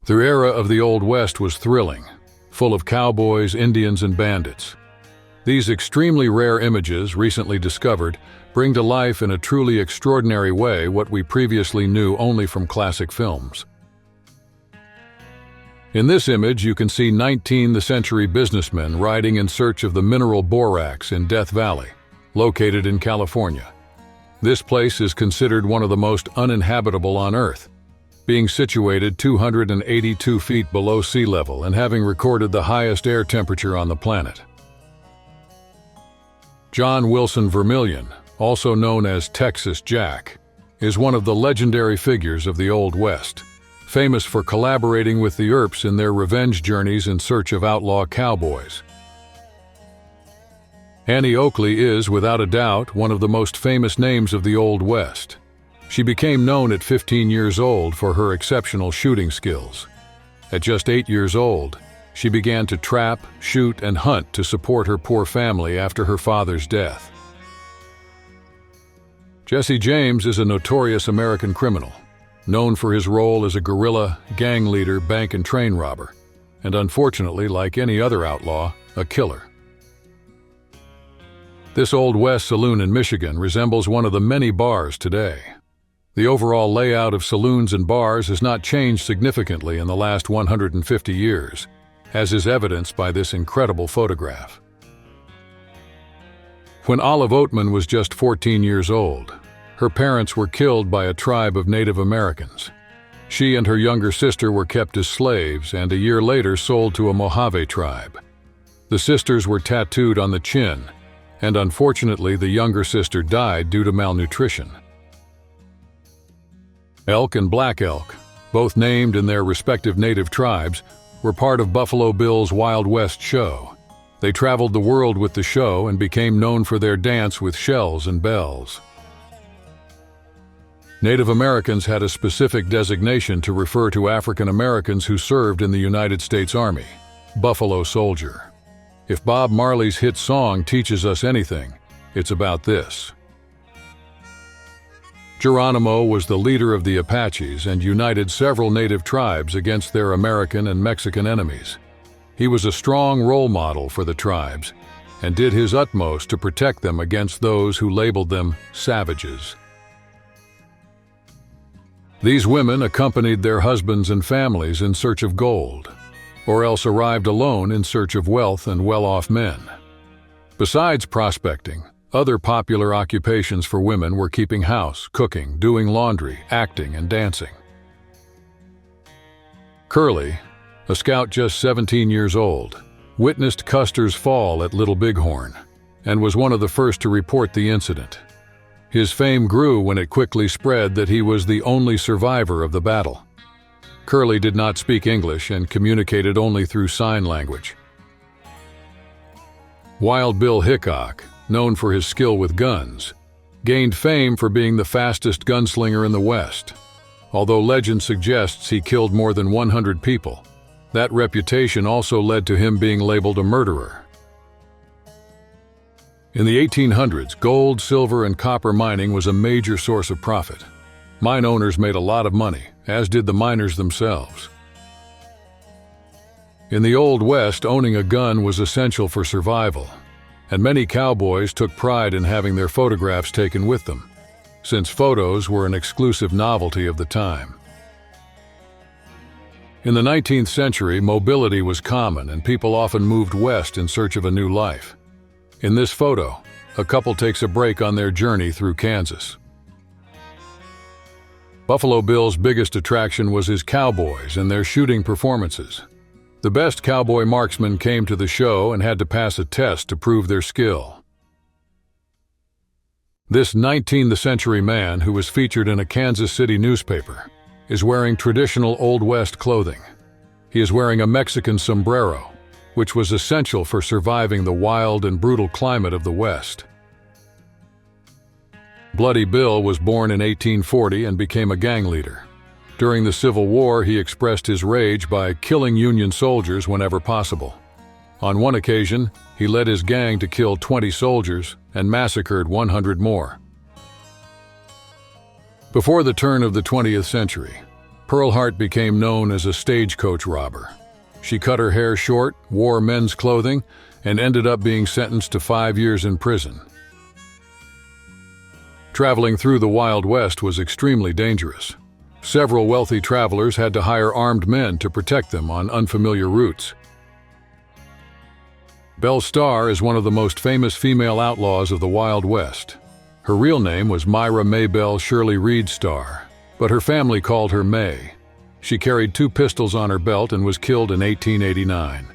The era of the Old West was thrilling, full of cowboys, Indians, and bandits. These extremely rare images, recently discovered, bring to life in a truly extraordinary way what we previously knew only from classic films. In this image, you can see 19th-century businessmen riding in search of the mineral borax in Death Valley, located in California. This place is considered one of the most uninhabitable on Earth, being situated 282 feet below sea level and having recorded the highest air temperature on the planet. John Wilson Vermillion, also known as Texas Jack, is one of the legendary figures of the Old West, famous for collaborating with the Earps in their revenge journeys in search of outlaw cowboys. Annie Oakley is, without a doubt, one of the most famous names of the Old West. She became known at 15 years old for her exceptional shooting skills. At just 8 years old, she began to trap, shoot, and hunt to support her poor family after her father's death. Jesse James is a notorious American criminal, known for his role as a guerrilla, gang leader, bank and train robber, and unfortunately, like any other outlaw, a killer. This Old West saloon in Michigan resembles one of the many bars today. The overall layout of saloons and bars has not changed significantly in the last 150 years, as is evidenced by this incredible photograph. When Olive Oatman was just 14 years old, her parents were killed by a tribe of Native Americans. She and her younger sister were kept as slaves and a year later sold to a Mojave tribe. The sisters were tattooed on the chin, and unfortunately the younger sister died due to malnutrition. Elk and Black Elk, both named in their respective native tribes, were part of Buffalo Bill's Wild West show. They traveled the world with the show and became known for their dance with shells and bells. Native Americans had a specific designation to refer to African Americans who served in the United States Army: Buffalo Soldier. If Bob Marley's hit song teaches us anything, it's about this. Geronimo was the leader of the Apaches and united several native tribes against their American and Mexican enemies. He was a strong role model for the tribes and did his utmost to protect them against those who labeled them savages. These women accompanied their husbands and families in search of gold, or else arrived alone in search of wealth and well-off men. Besides prospecting, other popular occupations for women were keeping house, cooking, doing laundry, acting, and dancing. Curly, a scout just 17 years old, witnessed Custer's fall at Little Bighorn and was one of the first to report the incident. His fame grew when it quickly spread that he was the only survivor of the battle. Curly did not speak English and communicated only through sign language. Wild Bill Hickok, known for his skill with guns, gained fame for being the fastest gunslinger in the West. Although legend suggests he killed more than 100 people, that reputation also led to him being labeled a murderer. In the 1800s, gold, silver, and copper mining was a major source of profit. Mine owners made a lot of money, as did the miners themselves. In the Old West, owning a gun was essential for survival, and many cowboys took pride in having their photographs taken with them, since photos were an exclusive novelty of the time. In the 19th century, mobility was common and people often moved west in search of a new life. In this photo, a couple takes a break on their journey through Kansas. Buffalo Bill's biggest attraction was his cowboys and their shooting performances. The best cowboy marksmen came to the show and had to pass a test to prove their skill. This 19th-century man, who was featured in a Kansas City newspaper, is wearing traditional Old West clothing. He is wearing a Mexican sombrero, which was essential for surviving the wild and brutal climate of the West. Bloody Bill was born in 1840 and became a gang leader. During the Civil War, he expressed his rage by killing Union soldiers whenever possible. On one occasion, he led his gang to kill 20 soldiers and massacred 100 more. Before the turn of the 20th century, Pearl Hart became known as a stagecoach robber. She cut her hair short, wore men's clothing, and ended up being sentenced to 5 years in prison. Traveling through the Wild West was extremely dangerous. Several wealthy travelers had to hire armed men to protect them on unfamiliar routes. Belle Starr is one of the most famous female outlaws of the Wild West. Her real name was Myra Maybelle Shirley Reed Starr, but her family called her May. She carried 2 pistols on her belt and was killed in 1889.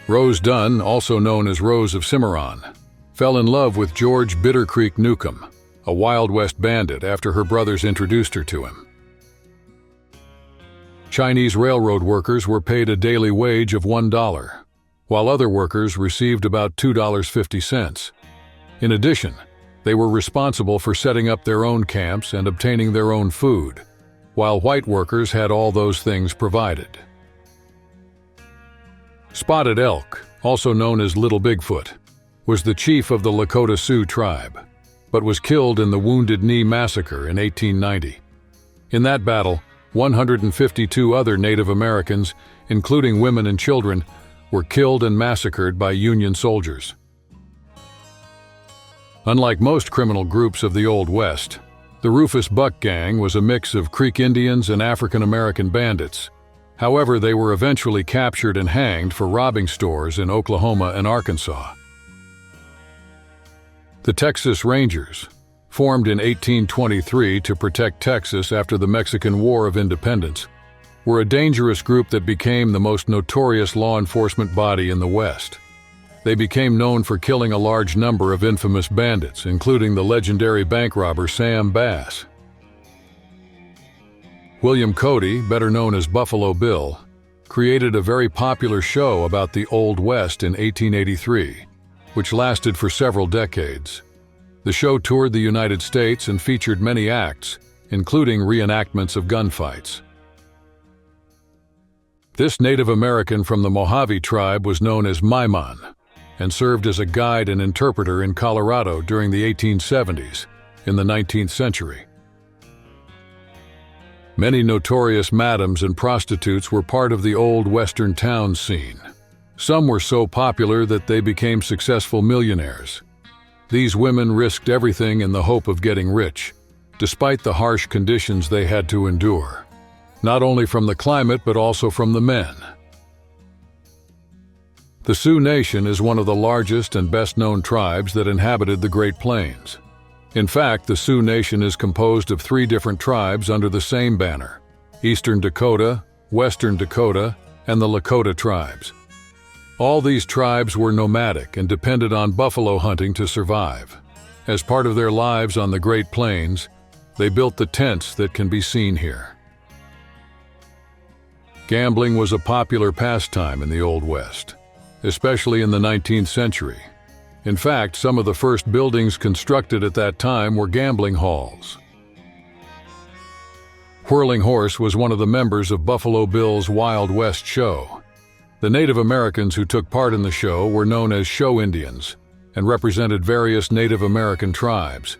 Rose Dunn, also known as Rose of Cimarron, fell in love with George Bitter Creek Newcomb, a Wild West bandit, after her brothers introduced her to him. Chinese railroad workers were paid a daily wage of $1, while other workers received about $2.50. In addition, they were responsible for setting up their own camps and obtaining their own food, while white workers had all those things provided. Spotted Elk, also known as Little Bigfoot, was the chief of the Lakota Sioux tribe, but was killed in the Wounded Knee Massacre in 1890. In that battle, 152 other Native Americans, including women and children, were killed and massacred by Union soldiers. Unlike most criminal groups of the Old West, the Rufus Buck Gang was a mix of Creek Indians and African American bandits. However, they were eventually captured and hanged for robbing stores in Oklahoma and Arkansas. The Texas Rangers, formed in 1823 to protect Texas after the Mexican War of Independence, were a dangerous group that became the most notorious law enforcement body in the West. They became known for killing a large number of infamous bandits, including the legendary bank robber Sam Bass. William Cody, better known as Buffalo Bill, created a very popular show about the Old West in 1883, which lasted for several decades. The show toured the United States and featured many acts, including reenactments of gunfights. This Native American from the Mojave tribe was known as Maimon, and served as a guide and interpreter in Colorado during the 1870s, in the 19th century. Many notorious madams and prostitutes were part of the old Western town scene. Some were so popular that they became successful millionaires. These women risked everything in the hope of getting rich, despite the harsh conditions they had to endure, not only from the climate but also from the men. The Sioux Nation is one of the largest and best-known tribes that inhabited the Great Plains. In fact, the Sioux Nation is composed of 3 different tribes under the same banner: Eastern Dakota, Western Dakota, and the Lakota tribes. All these tribes were nomadic and depended on buffalo hunting to survive. As part of their lives on the Great Plains, they built the tents that can be seen here. Gambling was a popular pastime in the Old West, especially in the 19th century. In fact, some of the first buildings constructed at that time were gambling halls. Whirling Horse was one of the members of Buffalo Bill's Wild West show. The Native Americans who took part in the show were known as show Indians and represented various Native American tribes.